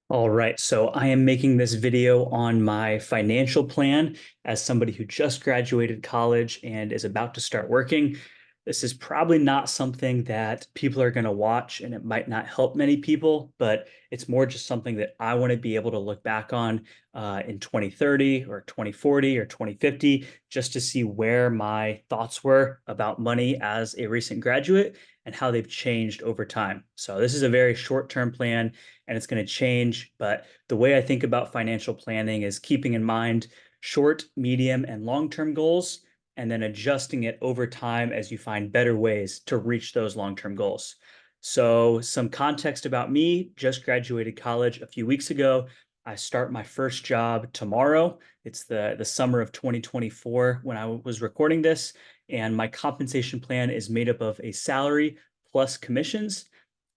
All right, so I am making this video on my financial plan as somebody who just graduated college and is about to start working. This is probably not something that people are going to watch, and it might not help many people, but it's more just something that I want to be able to look back on in 2030 or 2040 or 2050, just to see where my thoughts were about money as a recent graduate and how they've changed over time. So this is a very short-term plan and it's going to change. But the way I think about financial planning is keeping in mind short, medium, and long term goals, and then adjusting it over time as you find better ways to reach those long term goals. So, some context about me: just graduated college a few weeks ago. I start my first job tomorrow. It's the summer of 2024 when I was recording this. And my compensation plan is made up of a salary plus commissions.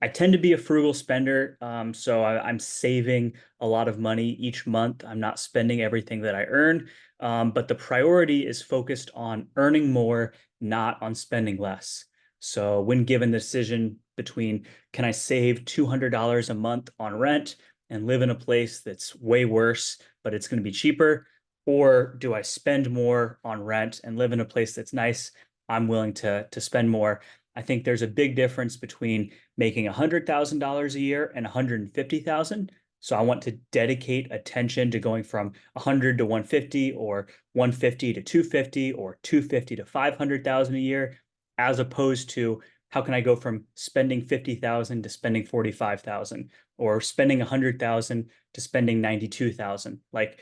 I tend to be a frugal spender, so I'm saving a lot of money each month. I'm not spending everything that I earn, but the priority is focused on earning more, not on spending less. So when given the decision between can I save $200 a month on rent and live in a place that's way worse, but it's going to be cheaper, or do I spend more on rent and live in a place that's nice? I'm willing to spend more. I think there's a big difference between making $100,000 a year and 150,000. So I want to dedicate attention to going from 100 to 150 or 150 to 250 or 250 to 500,000 a year, as opposed to how can I go from spending 50,000 to spending 45,000 or spending 100,000 to spending 92,000. Like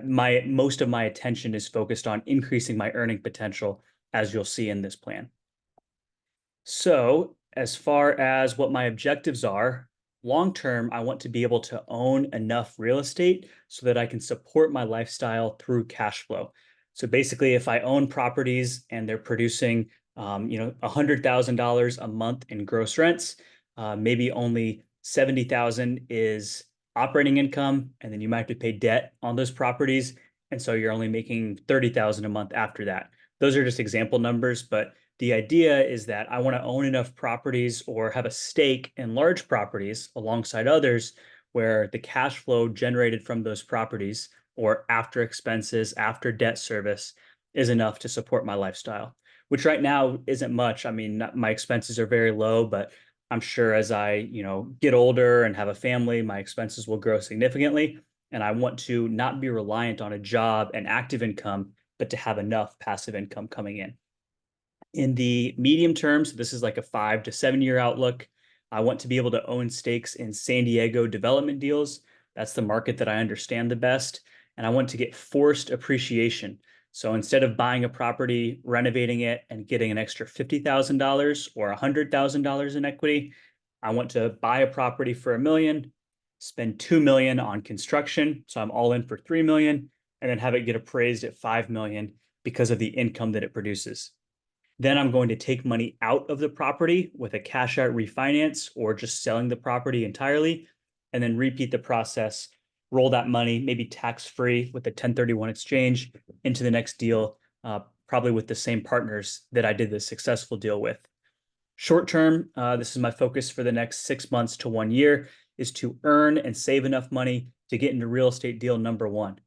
my most of my attention is focused on increasing my earning potential, as you'll see in this plan. So, as far as what my objectives are, long term, I want to be able to own enough real estate so that I can support my lifestyle through cash flow. So basically, if I own properties and they're producing, $100,000 a month in gross rents, maybe only 70,000 is operating income, and then you might have to pay debt on those properties, and so you're only making 30,000 a month after that. Those are just example numbers, but the idea is that I want to own enough properties or have a stake in large properties alongside others where the cash flow generated from those properties or after expenses, after debt service is enough to support my lifestyle, which right now isn't much. I mean, my expenses are very low, but I'm sure as I, get older and have a family, my expenses will grow significantly. And I want to not be reliant on a job and active income, but to have enough passive income coming in. In the medium term, so this is like a 5 to 7 year outlook, I want to be able to own stakes in San Diego development deals. That's the market that I understand the best. And I want to get forced appreciation. So instead of buying a property, renovating it, and getting an extra $50,000 or $100,000 in equity, I want to buy a property for $1 million, spend $2 million on construction. So I'm all in for $3 million, and then have it get appraised at $5 million because of the income that it produces. Then I'm going to take money out of the property with a cash out refinance or just selling the property entirely, and then repeat the process, roll that money, maybe tax free with a 1031 exchange into the next deal, probably with the same partners that I did the successful deal with. Short term, this is my focus for the next 6 months to 1 year, is to earn and save enough money to get into real estate deal number one.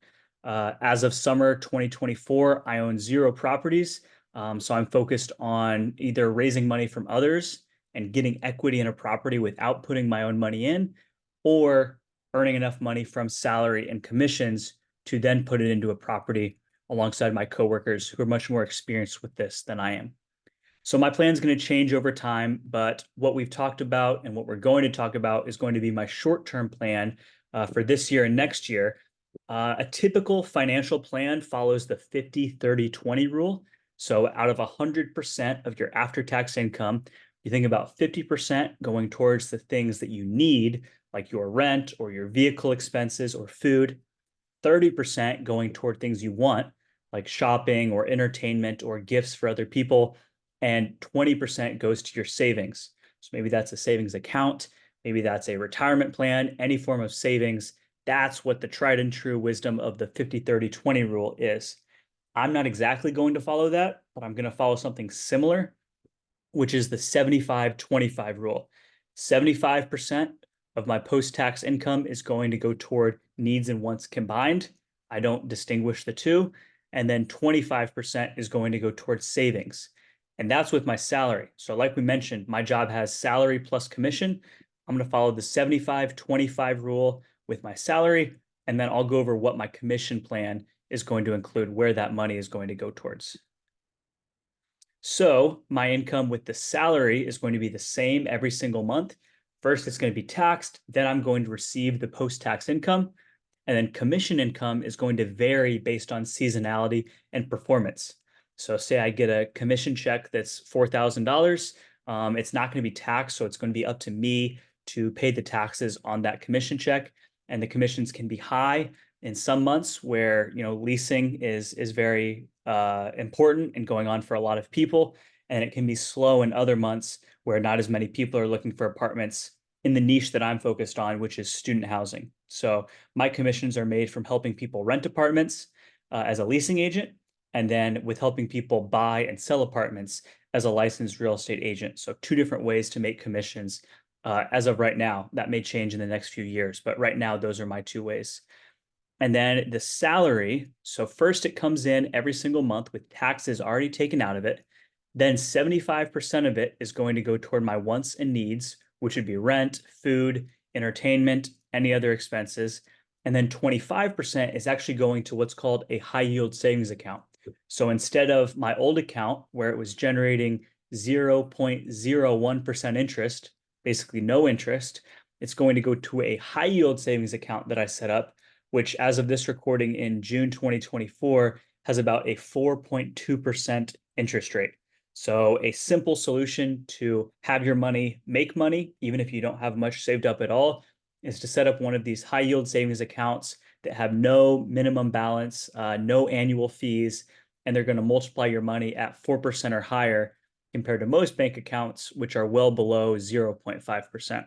As of summer 2024, I own 0 properties. So I'm focused on either raising money from others and getting equity in a property without putting my own money in, or earning enough money from salary and commissions to then put it into a property alongside my coworkers who are much more experienced with this than I am. So my plan is going to change over time, but what we've talked about and what we're going to talk about is going to be my short-term plan for this year and next year. A typical financial plan follows the 50-30-20 rule. So out of 100% of your after-tax income, you think about 50% going towards the things that you need, like your rent or your vehicle expenses or food, 30% going toward things you want, like shopping or entertainment or gifts for other people, and 20% goes to your savings. So maybe that's a savings account, maybe that's a retirement plan, any form of savings. That's what the tried and true wisdom of the 50-30-20 rule is. I'm not exactly going to follow that, but I'm going to follow something similar, which is the 75-25 rule. 75% of my post-tax income is going to go toward needs and wants combined. I don't distinguish the two. And then 25% is going to go towards savings. And that's with my salary. So like we mentioned, my job has salary plus commission. I'm going to follow the 75-25 rule with my salary, and then I'll go over what my commission plan is going to include, where that money is going to go towards. So my income with the salary is going to be the same every single month. First, it's going to be taxed. Then I'm going to receive the post-tax income. And then commission income is going to vary based on seasonality and performance. So say I get a commission check that's $4,000. It's not going to be taxed, so it's going to be up to me to pay the taxes on that commission check. And the commissions can be high in some months where leasing is very important and going on for a lot of people, and it can be slow in other months where not as many people are looking for apartments in the niche that I'm focused on, which is student housing. So my commissions are made from helping people rent apartments as a leasing agent, and then with helping people buy and sell apartments as a licensed real estate agent. So two different ways to make commissions as of right now. That may change in the next few years, but right now those are my two ways. And then the salary. So first it comes in every single month with taxes already taken out of it. Then 75% of it is going to go toward my wants and needs, which would be rent, food, entertainment, any other expenses. And then 25% is actually going to what's called a high yield savings account. So instead of my old account where it was generating 0.01% interest, basically no interest, it's going to go to a high yield savings account that I set up, which as of this recording in June 2024 has about a 4.2% interest rate. So a simple solution to have your money make money, even if you don't have much saved up at all, is to set up one of these high yield savings accounts that have no minimum balance, no annual fees, and they're going to multiply your money at 4% or higher compared to most bank accounts, which are well below 0.5%.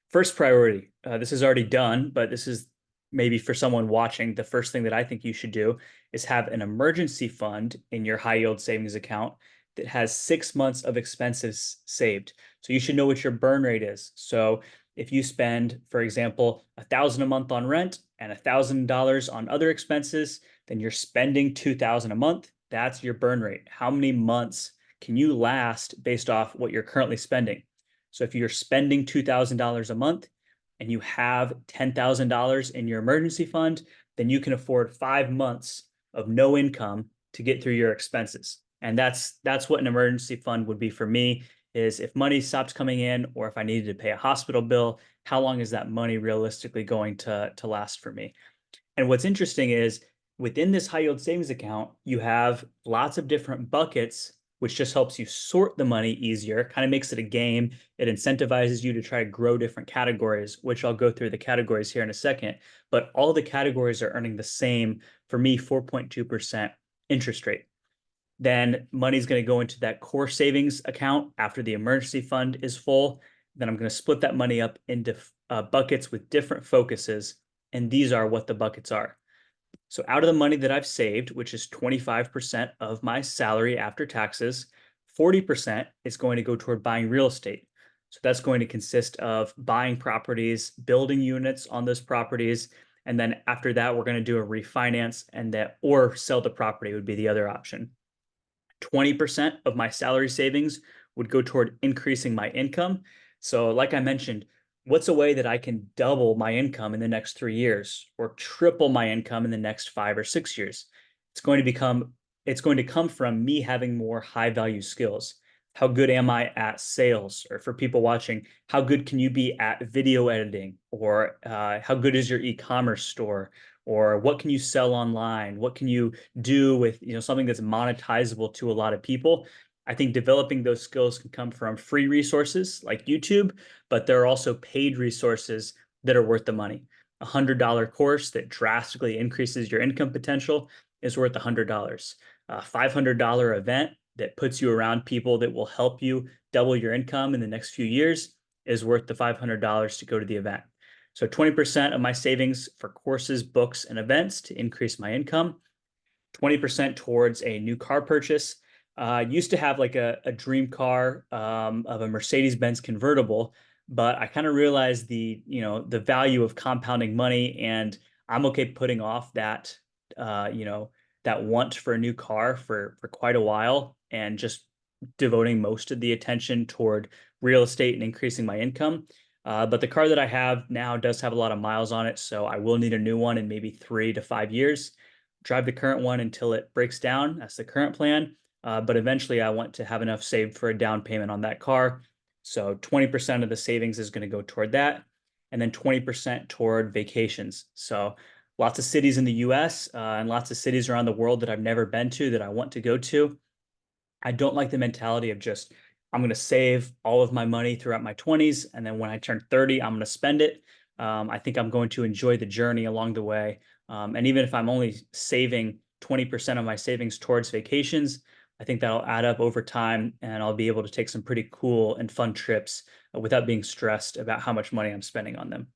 First priority, this is already done, but this is maybe for someone watching, the first thing that I think you should do is have an emergency fund in your high yield savings account that has 6 months of expenses saved. So you should know what your burn rate is. So if you spend, for example, $1,000 a month on rent and $1,000 on other expenses, then you're spending $2,000 a month. That's your burn rate. How many months can you last based off what you're currently spending? So if you're spending $2,000 a month, and you have $10,000 in your emergency fund, then you can afford 5 months of no income to get through your expenses. And that's what an emergency fund would be for me, is if money stops coming in or if I needed to pay a hospital bill, how long is that money realistically going to last for me? And what's interesting is within this high yield savings account, you have lots of different buckets, which just helps you sort the money easier, kind of makes it a game. It incentivizes you to try to grow different categories, which I'll go through the categories here in a second. But all the categories are earning the same, for me, 4.2% interest rate. Then money's going to go into that core savings account after the emergency fund is full. Then I'm going to split that money up into buckets with different focuses. And these are what the buckets are. So out of the money that I've saved, which is 25% of my salary after taxes, 40% is going to go toward buying real estate. So that's going to consist of buying properties, building units on those properties, and then after that, we're going to do a refinance or sell the property would be the other option. 20% of my salary savings would go toward increasing my income. So like I mentioned, what's a way that I can double my income in the next 3 years or triple my income in the next 5 or 6 years? It's going to come from me having more high value skills. How good am I at sales? Or for people watching, how good can you be at video editing? Or how good is your e-commerce store? Or what can you sell online? What can you do with something that's monetizable to a lot of people? I think developing those skills can come from free resources like YouTube, but there are also paid resources that are worth the money. A $100 course that drastically increases your income potential is worth $100. A $500 event that puts you around people that will help you double your income in the next few years is worth the $500 to go to the event. So 20% of my savings for courses, books, and events to increase my income, 20% towards a new car purchase. Used to have like a dream car of a Mercedes-Benz convertible, but I kind of realized the value of compounding money, and I'm okay putting off that, that want for a new car for quite a while and just devoting most of the attention toward real estate and increasing my income. But the car that I have now does have a lot of miles on it, so I will need a new one in maybe 3 to 5 years. Drive the current one until it breaks down. That's the current plan. But eventually, I want to have enough saved for a down payment on that car. So 20% of the savings is going to go toward that, and then 20% toward vacations. So lots of cities in the US and lots of cities around the world that I've never been to that I want to go to. I don't like the mentality of just, I'm going to save all of my money throughout my 20s. And then when I turn 30, I'm going to spend it. I think I'm going to enjoy the journey along the way. And even if I'm only saving 20% of my savings towards vacations, I think that'll add up over time and I'll be able to take some pretty cool and fun trips without being stressed about how much money I'm spending on them.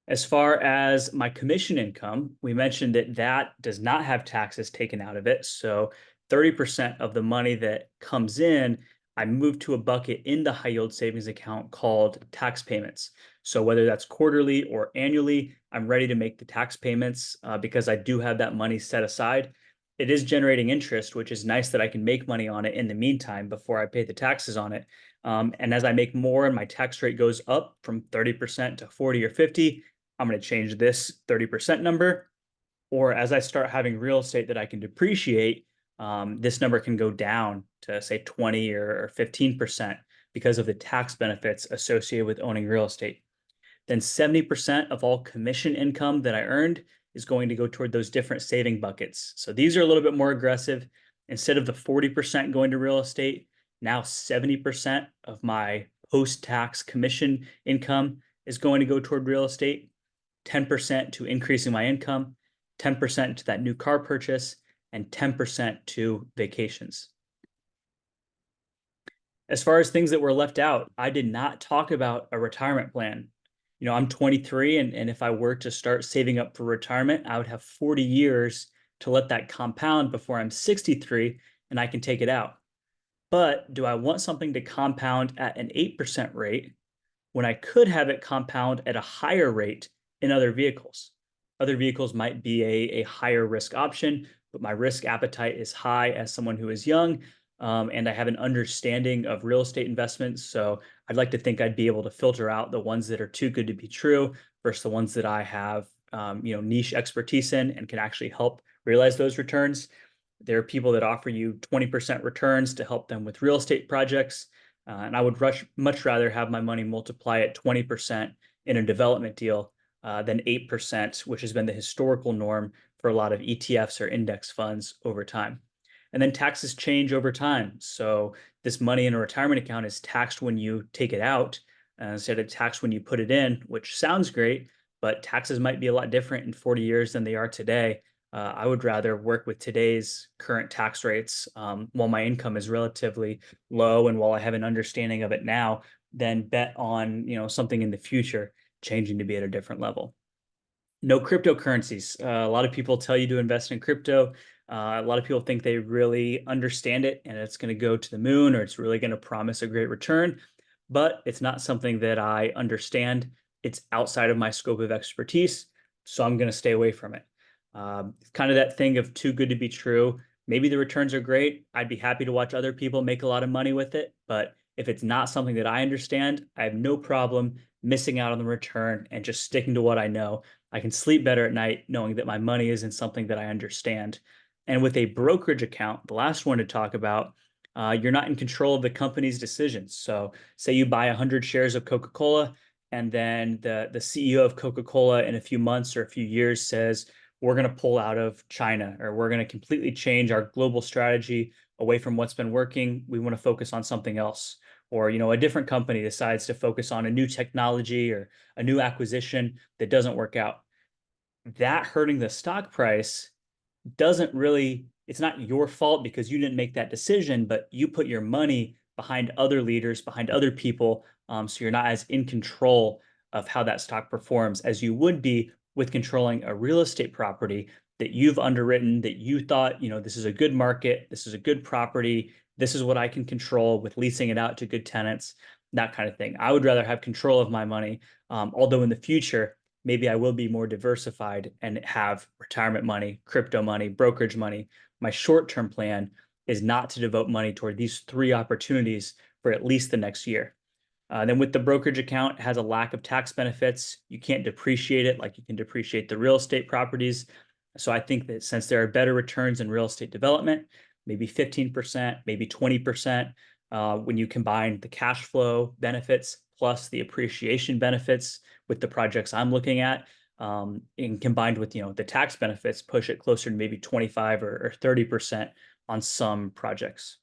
As far as my commission income, we mentioned that that does not have taxes taken out of it. So 30% of the money that comes in, I move to a bucket in the high yield savings account called tax payments. So whether that's quarterly or annually, I'm ready to make the tax payments because I do have that money set aside. It is generating interest, which is nice that I can make money on it in the meantime before I pay the taxes on it. And as I make more and my tax rate goes up from 30% to 40 or 50, I'm going to change this 30% number. Or as I start having real estate that I can depreciate, this number can go down to say 20 or 15% because of the tax benefits associated with owning real estate. Then 70% of all commission income that I earned is going to go toward those different saving buckets. So these are a little bit more aggressive. Instead of the 40% going to real estate, now 70% of my post-tax commission income is going to go toward real estate. 10% to increasing my income, 10% to that new car purchase, and 10% to vacations. As far as things that were left out, I did not talk about a retirement plan. I'm 23, and if I were to start saving up for retirement, I would have 40 years to let that compound before I'm 63 and I can take it out. But do I want something to compound at an 8% rate when I could have it compound at a higher rate in other vehicles? Other vehicles might be a higher risk option, but my risk appetite is high as someone who is young, and I have an understanding of real estate investments. So I'd like to think I'd be able to filter out the ones that are too good to be true versus the ones that I have, niche expertise in and can actually help realize those returns. There are people that offer you 20% returns to help them with real estate projects. And I would much rather have my money multiply at 20% in a development deal than 8%, which has been the historical norm for a lot of ETFs or index funds over time. And then taxes change over time. So this money in a retirement account is taxed when you take it out instead of taxed when you put it in, which sounds great, but taxes might be a lot different in 40 years than they are today. I would rather work with today's current tax rates while my income is relatively low and while I have an understanding of it now, than bet on something in the future changing to be at a different level. No cryptocurrencies. A lot of people tell you to invest in crypto. A lot of people think they really understand it and it's going to go to the moon or it's really going to promise a great return, but it's not something that I understand. It's outside of my scope of expertise, so I'm going to stay away from it. It's kind of that thing of too good to be true. Maybe the returns are great. I'd be happy to watch other people make a lot of money with it, but if it's not something that I understand, I have no problem missing out on the return and just sticking to what I know. I can sleep better at night knowing that my money is in something that I understand. And with a brokerage account, the last one to talk about, you're not in control of the company's decisions. So say you buy 100 shares of Coca-Cola, and then the CEO of Coca-Cola in a few months or a few years says, we're going to pull out of China, or we're going to completely change our global strategy away from what's been working. We want to focus on something else. Or, a different company decides to focus on a new technology or a new acquisition that doesn't work out. That hurting the stock price doesn't really, it's not your fault because you didn't make that decision, but you put your money behind other leaders, behind other people. So you're not as in control of how that stock performs as you would be with controlling a real estate property that you've underwritten, that you thought, this is a good market, this is a good property, this is what I can control with leasing it out to good tenants. that kind of thing. I would rather have control of my money. Although in the future, maybe I will be more diversified and have retirement money, crypto money, brokerage money. My short-term plan is not to devote money toward these three opportunities for at least the next year. Then with the brokerage account, it has a lack of tax benefits. You can't depreciate it like you can depreciate the real estate properties. So I think that since there are better returns in real estate development, maybe 15%, maybe 20%, when you combine the cash flow benefits plus the appreciation benefits with the projects I'm looking at, and combined with the tax benefits, push it closer to maybe 25 or 30% on some projects.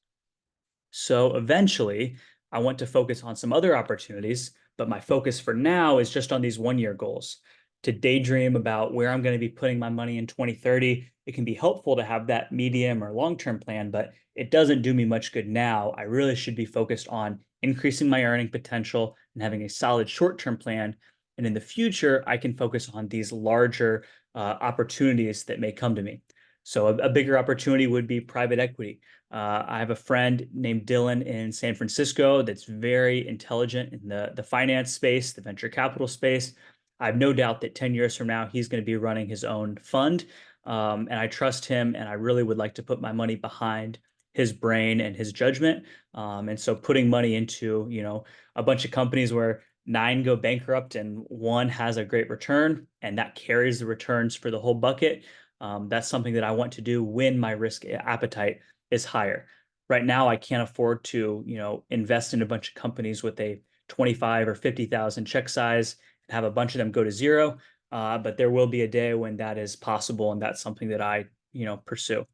So eventually, I want to focus on some other opportunities, but my focus for now is just on these 1-year goals. To daydream about where I'm going to be putting my money in 2030, it can be helpful to have that medium or long-term plan, but it doesn't do me much good now. I really should be focused on increasing my earning potential and having a solid short-term plan. And in the future, I can focus on these larger opportunities that may come to me. So a bigger opportunity would be private equity. I have a friend named Dylan in San Francisco that's very intelligent in the finance space, the venture capital space. I have no doubt that 10 years from now, he's going to be running his own fund. And I trust him, and I really would like to put my money behind his brain and his judgment. And so putting money into, a bunch of companies where 9 go bankrupt and 1 has a great return, and that carries the returns for the whole bucket. That's something that I want to do when my risk appetite is higher. Right now, I can't afford to, invest in a bunch of companies with a 25 or 50,000 check size and have a bunch of them go to zero. But there will be a day when that is possible, and that's something that I, pursue.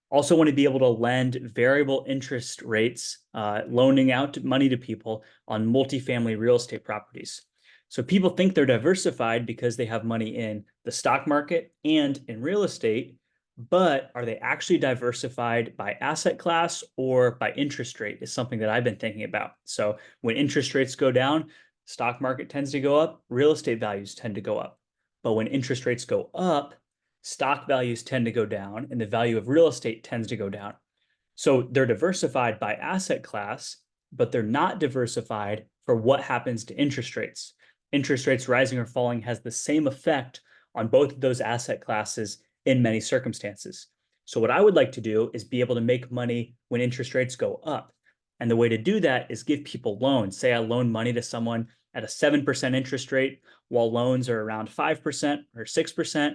Also want to be able to lend variable interest rates, loaning out money to people on multifamily real estate properties. So people think they're diversified because they have money in the stock market and in real estate, but are they actually diversified by asset class or by interest rate is something that I've been thinking about. So when interest rates go down, stock market tends to go up, real estate values tend to go up. But when interest rates go up, stock values tend to go down and the value of real estate tends to go down. So they're diversified by asset class, but they're not diversified for what happens to interest rates. Interest rates rising or falling has the same effect on both of those asset classes in many circumstances. So what I would like to do is be able to make money when interest rates go up. And the way to do that is give people loans. Say I loan money to someone at a 7% interest rate, while loans are around 5% or 6%,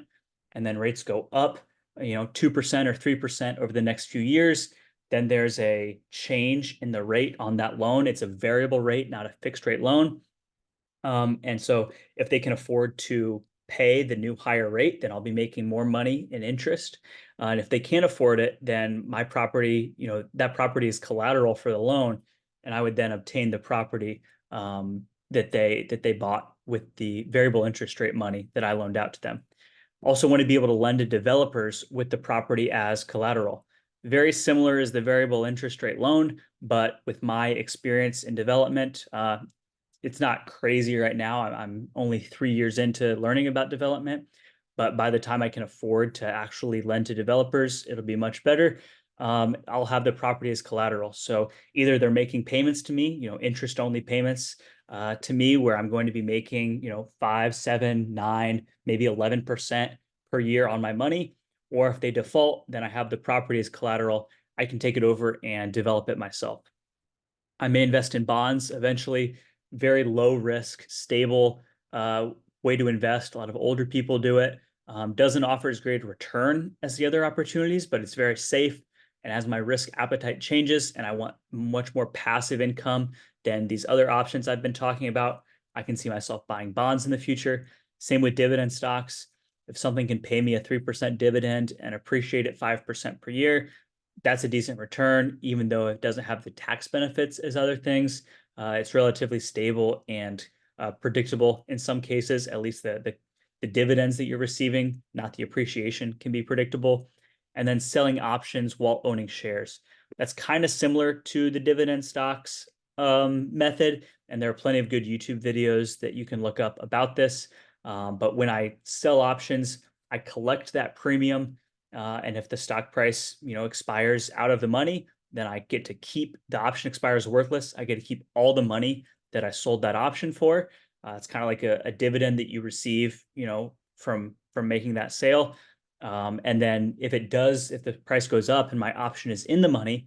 and then rates go up, 2% or 3% over the next few years. Then there's a change in the rate on that loan. It's a variable rate, not a fixed rate loan. And so if they can afford to pay the new higher rate, then I'll be making more money in interest. And if they can't afford it, then my property, that property is collateral for the loan, and I would then obtain the property that they bought with the variable interest rate money that I loaned out to them. Also want to be able to lend to developers with the property as collateral. Very similar as the variable interest rate loan, but with my experience in development, it's not crazy right now. I'm only 3 years into learning about development, but by the time I can afford to actually lend to developers, it'll be much better. I'll have the property as collateral. So either they're making payments to me, interest only payments to me, where I'm going to be making, 5, 7, 9, maybe 11% per year on my money. Or if they default, then I have the property as collateral. I can take it over and develop it myself. I may invest in bonds eventually. Very low risk, stable way to invest. A lot of older people do it. Doesn't offer as great a return as the other opportunities, but it's very safe. And as my risk appetite changes and I want much more passive income than these other options I've been talking about, I can see myself buying bonds in the future. Same with dividend stocks. If something can pay me a 3% dividend and appreciate at 5% per year, that's a decent return, even though it doesn't have the tax benefits as other things. It's relatively stable and predictable in some cases. At least the dividends that you're receiving, not the appreciation, can be predictable. And then selling options while owning shares. That's kind of similar to the dividend stocks method. And there are plenty of good YouTube videos that you can look up about this. But when I sell options, I collect that premium. And if the stock price, expires out of the money, then I get to keep the option expires worthless. I get to keep all the money that I sold that option for. It's kind of like a dividend that you receive, you know, from making that sale. And then if the price goes up and my option is in the money,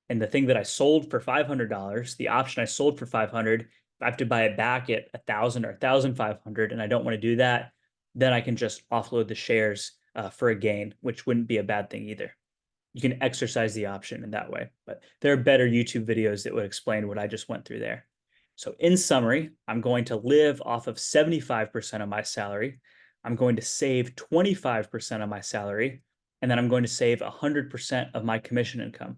and the thing that I sold for $500, the option I sold for 500, if I have to buy it back at 1,000 or 1,500, and I don't want to do that, then I can just offload the shares for a gain, which wouldn't be a bad thing either. You can exercise the option in that way, but there are better YouTube videos that would explain what I just went through there. So in summary, I'm going to live off of 75% of my salary. I'm going to save 25% of my salary, and then I'm going to save 100% of my commission income.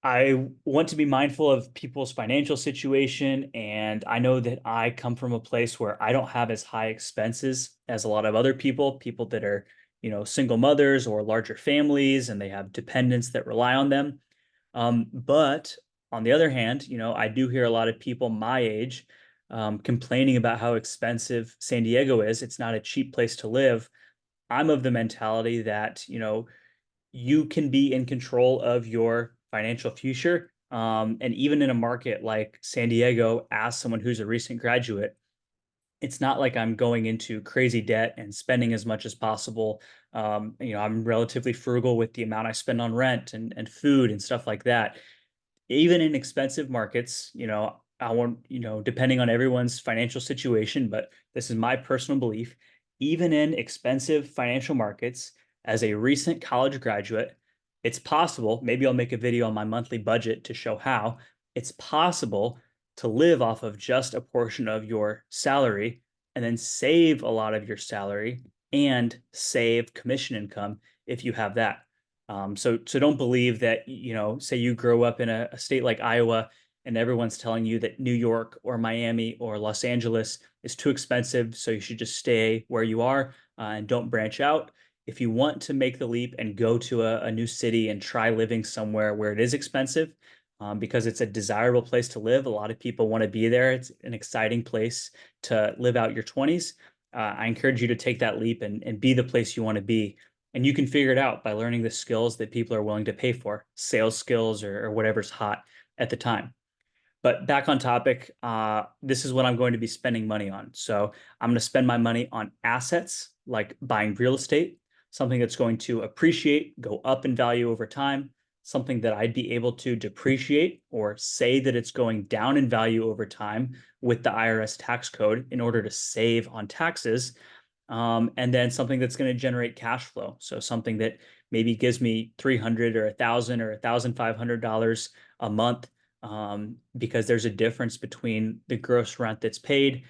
I want to be mindful of people's financial situation, and I know that I come from a place where I don't have as high expenses as a lot of other people that are, you know, single mothers or larger families, and they have dependents that rely on them. But on the other hand, you know, I do hear a lot of people my age complaining about how expensive San Diego is. It's not a cheap place to live. I'm of the mentality that, you know, you can be in control of your financial future. And even in a market like San Diego, as someone who's a recent graduate, it's not like I'm going into crazy debt and spending as much as possible. You know, I'm relatively frugal with the amount I spend on rent and food and stuff like that. Even in expensive markets, you know, I want, you know, depending on everyone's financial situation, but this is my personal belief, even in expensive financial markets, as a recent college graduate, it's possible, maybe I'll make a video on my monthly budget to show how it's possible to live off of just a portion of your salary and then save a lot of your salary and save commission income if you have that. So don't believe that, you know, say you grow up in a state like Iowa and everyone's telling you that New York or Miami or Los Angeles is too expensive, so you should just stay where you are and don't branch out. If you want to make the leap and go to a new city and try living somewhere where it is expensive, because it's a desirable place to live, a lot of people want to be there. It's an exciting place to live out your 20s. I encourage you to take that leap and be the place you want to be, and you can figure it out by learning the skills that people are willing to pay for, sales skills or whatever's hot at the time. But back on topic, this is what I'm going to be spending money on. So I'm going to spend my money on assets like buying real estate, something that's going to appreciate, go up in value over time, something that I'd be able to depreciate or say that it's going down in value over time with the IRS tax code in order to save on taxes. And then something that's going to generate cash flow. So something that maybe gives me 300 or 1,000 or $1,500 a month, because there's a difference between the gross rent that's paid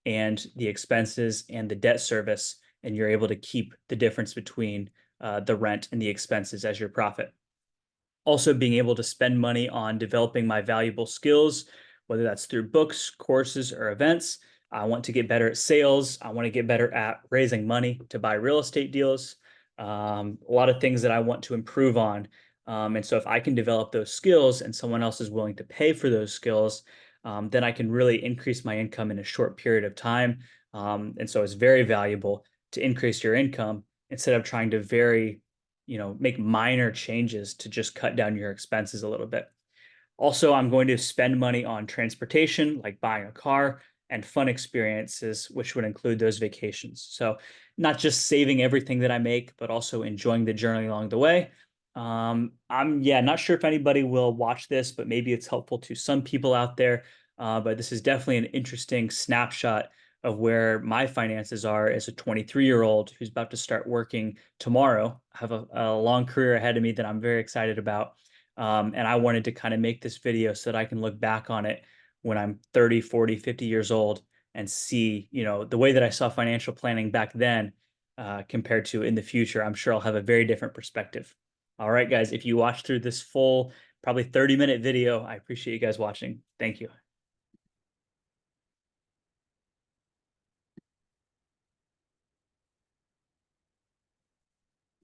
and the expenses and the debt service, and you're able to keep the difference between the rent and the expenses as your profit. Also, being able to spend money on developing my valuable skills, whether that's through books, courses, or events. I want to get better at sales. I want to get better at raising money to buy real estate deals. A lot of things that I want to improve on. And so if I can develop those skills and someone else is willing to pay for those skills, then I can really increase my income in a short period of time. And so it's very valuable to increase your income instead of trying to make minor changes to just cut down your expenses a little bit. Also, I'm going to spend money on transportation, like buying a car, and fun experiences, which would include those vacations. So not just saving everything that I make, but also enjoying the journey along the way. I'm not sure if anybody will watch this, but maybe it's helpful to some people out there. But this is definitely an interesting snapshot of where my finances are as a 23-year-old who's about to start working tomorrow. I have a long career ahead of me that I'm very excited about. And I wanted to kind of make this video so that I can look back on it when I'm 30, 40, 50 years old and see, you know, the way that I saw financial planning back then compared to in the future. I'm sure I'll have a very different perspective. All right, guys, if you watched through this full, probably 30-minute video, I appreciate you guys watching. Thank you.